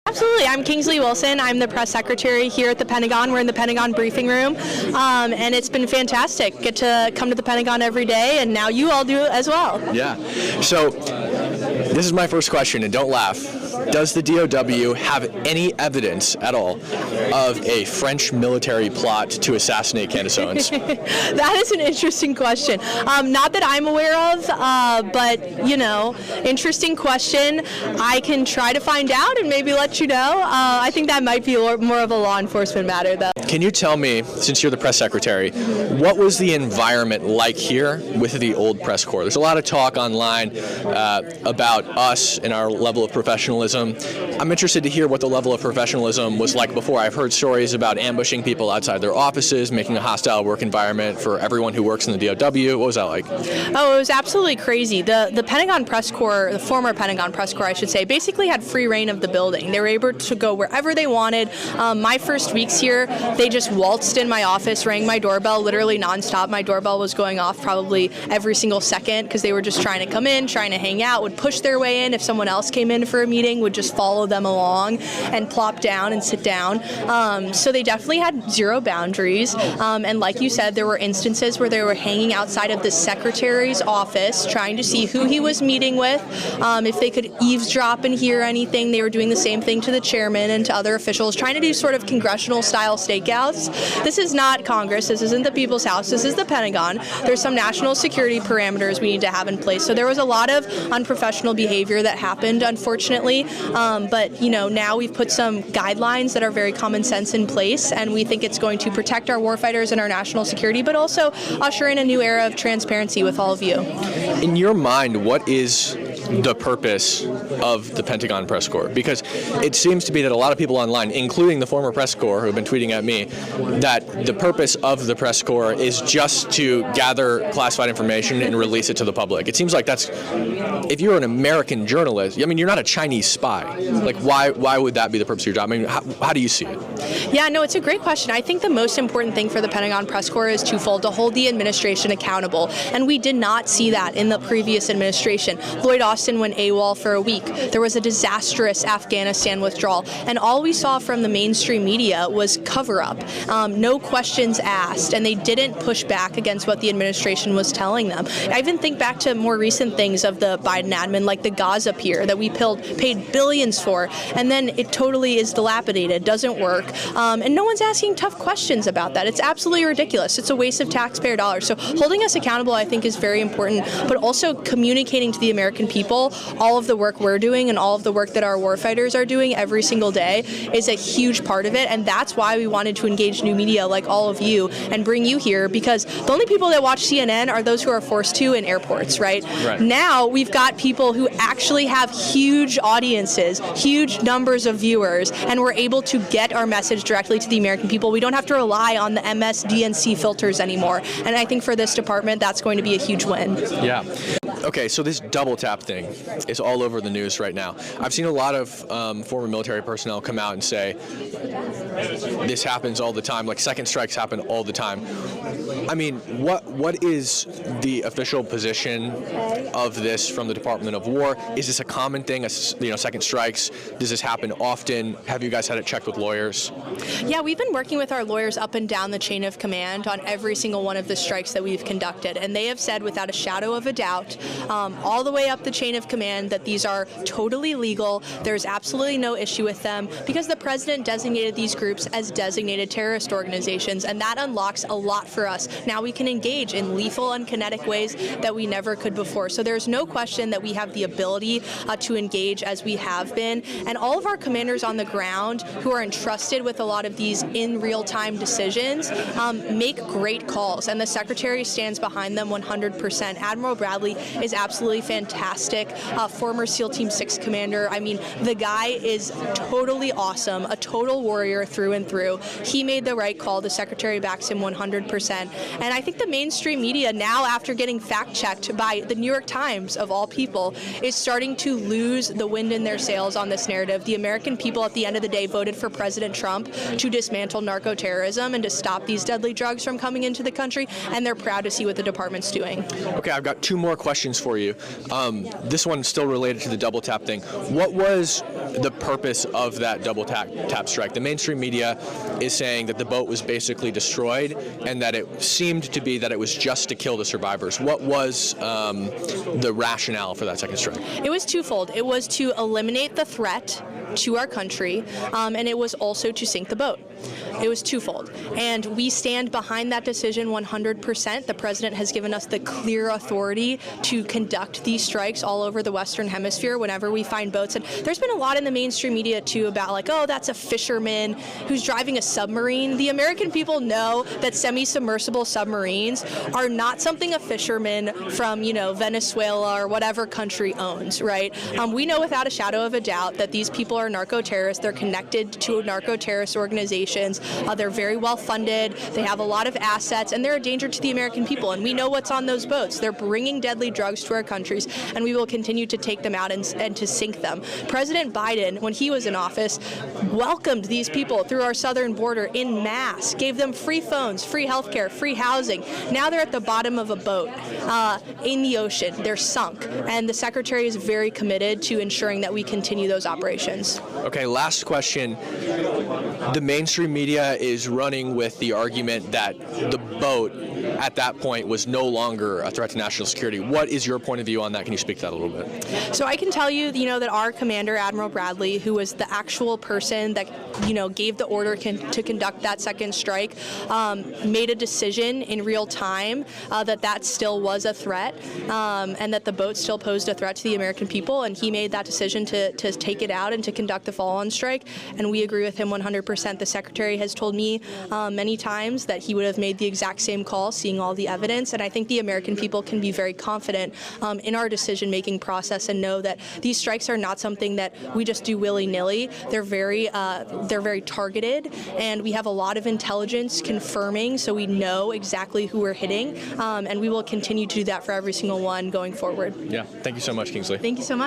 Absolutely. I'm Kingsley Wilson. I'm the press secretary here at the Pentagon. We're in the Pentagon briefing room, and it's been fantastic. Get to come to the Pentagon every day, and now you all do it as well. Yeah. So this is my first question, and don't laugh. Does the DOW have any evidence at all of a French military plot to assassinate Candace Owens? That is an interesting question. Not that I'm aware of, but, interesting question. I can try to find out and maybe let you know. I think that might be more of a law enforcement matter, though. Can you tell me, since you're the press secretary, what was the environment like here with the old press corps? There's a lot of talk online about us and our level of professionalism. I'm interested to hear what the level of professionalism was like before. I've heard stories about ambushing people outside their offices, making a hostile work environment for everyone who works in the DOW. What was that like? Oh, it was absolutely crazy. The Pentagon press corps, the former Pentagon press corps, I should say, basically had free reign of the building. They were able to go wherever they wanted. My first weeks here, they just waltzed in my office, rang my doorbell, literally nonstop. My doorbell was going off probably every single second because they were just trying to come in, trying to hang out, would push their way in. If someone else came in for a meeting, would just follow them along and plop down and sit down. So they definitely had zero boundaries. And like you said, there were instances where they were hanging outside of the secretary's office, trying to see who he was meeting with, if they could eavesdrop and hear anything. They were doing the same thing to the chairman and to other officials, trying to do sort of congressional-style stakeouts. This is not Congress. This isn't the People's House. This is the Pentagon. There's some national security parameters we need to have in place. So there was a lot of unprofessional behavior that happened, unfortunately. But, now we've put some guidelines that are very common sense in place, and we think it's going to protect our warfighters and our national security, but also usher in a new era of transparency with all of you. In your mind, what is the purpose of the Pentagon press corps? Because it seems to be that a lot of people online, including the former press corps who have been tweeting at me, that the purpose of the press corps is just to gather classified information and release it to the public. It seems like that's, if you're an American journalist, you're not a Chinese spy. Like, why would that be the purpose of your job? How do you see it? Yeah, no, it's a great question. I think the most important thing for the Pentagon press corps is twofold: to hold the administration accountable. And we did not see that in the previous administration. Lloyd Austin went AWOL for a week. There was a disastrous Afghanistan withdrawal. And all we saw from the mainstream media was cover-up. No questions asked, and they didn't push back against what the administration was telling them. I even think back to more recent things of the Biden admin, like the Gaza pier that we paid billions for, and then it totally is dilapidated, doesn't work, and no one's asking tough questions about that. It's absolutely ridiculous. It's a waste of taxpayer dollars. So holding us accountable, I think, is very important, but also communicating to the American people all of the work we're doing and all of the work that our warfighters are doing every single day is a huge part of it, and that's why we wanted to engage new media like all of you and bring you here, because the only people that watch CNN are those who are forced to in airports, right? Now we've got people who actually have huge audiences, huge numbers of viewers, and we're able to get our message directly to the American people. We don't have to rely on the MSDNC filters anymore, and I think for this department that's going to be a huge win. Yeah. Okay, so this double tap thing is all over the news right now. I've seen a lot of former military personnel come out and say this happens all the time, like second strikes happen all the time. What is the official position of this from the Department of War? Is this a common thing, second strikes? Does this happen often? Have you guys had it checked with lawyers? Yeah, we've been working with our lawyers up and down the chain of command on every single one of the strikes that we've conducted, and they have said without a shadow of a doubt, all the way up the chain of command, that these are totally legal. There's absolutely no issue with them because the president designated these groups as designated terrorist organizations, and that unlocks a lot for us. Now we can engage in lethal and kinetic ways that we never could before. So there's no question that we have the ability to engage as we have been, and all of our commanders on the ground who are entrusted with a lot of these in real-time decisions make great calls, and the Secretary stands behind them 100%. Admiral Bradley is absolutely fantastic, former SEAL Team 6 commander. The guy is totally awesome, a total warrior through and through. He made the right call. The Secretary backs him 100%. And I think the mainstream media now, after getting fact-checked by the New York Times, of all people, is starting to lose the wind in their sails on this narrative. The American people, at the end of the day, voted for President Trump to dismantle narco-terrorism and to stop these deadly drugs from coming into the country, and they're proud to see what the department's doing. Okay, I've got two more questions for you. This one's still related to the double tap thing. What was the purpose of that double tap strike? The mainstream media is saying that the boat was basically destroyed and that it seemed to be that it was just to kill the survivors. What was the rationale for that second strike? It was twofold. It was to eliminate the threat to our country, and it was also to sink the boat. It was twofold. And we stand behind that decision 100%. The president has given us the clear authority to conduct these strikes all over the Western Hemisphere whenever we find boats. And there's been a lot in the mainstream media, too, about like, oh, that's a fisherman who's driving a submarine. The American people know that semi-submersible submarines are not something a fisherman from, Venezuela or whatever country owns, right? We know without a shadow of a doubt that these people are narco-terrorists. They're connected to narco-terrorist organizations. They're very well funded. They have a lot of assets, and they're a danger to the American people. And we know what's on those boats. They're bringing deadly drugs to our countries, and we will continue to take them out and to sink them. President Biden, when he was in office, welcomed these people through our southern border in mass, gave them free phones, free healthcare, free housing. Now they're at the bottom of a boat in the ocean. They're sunk, and the Secretary is very committed to ensuring that we continue those operations. Okay, last question. The mainstream media is running with the argument that the boat at that point was no longer a threat to national security. What is your point of view on that? Can you speak to that a little bit? So I can tell you, that our commander, Admiral Bradley, who was the actual person that, gave the order to conduct that second strike, made a decision in real time that still was a threat, and that the boat still posed a threat to the American people, and he made that decision to take it out and to conduct the follow-on strike, and we agree with him 100%. The Secretary has told me many times that he would have made the exact same call, seeing all the evidence, and I think the American people can be very confident in our decision-making process and know that these strikes are not something that we just do willy-nilly. They're very targeted, and we have a lot of intelligence confirming, so we know exactly who we're hitting, and we will continue to do that for every single one going forward. Yeah, thank you so much, Kingsley. Thank you so much.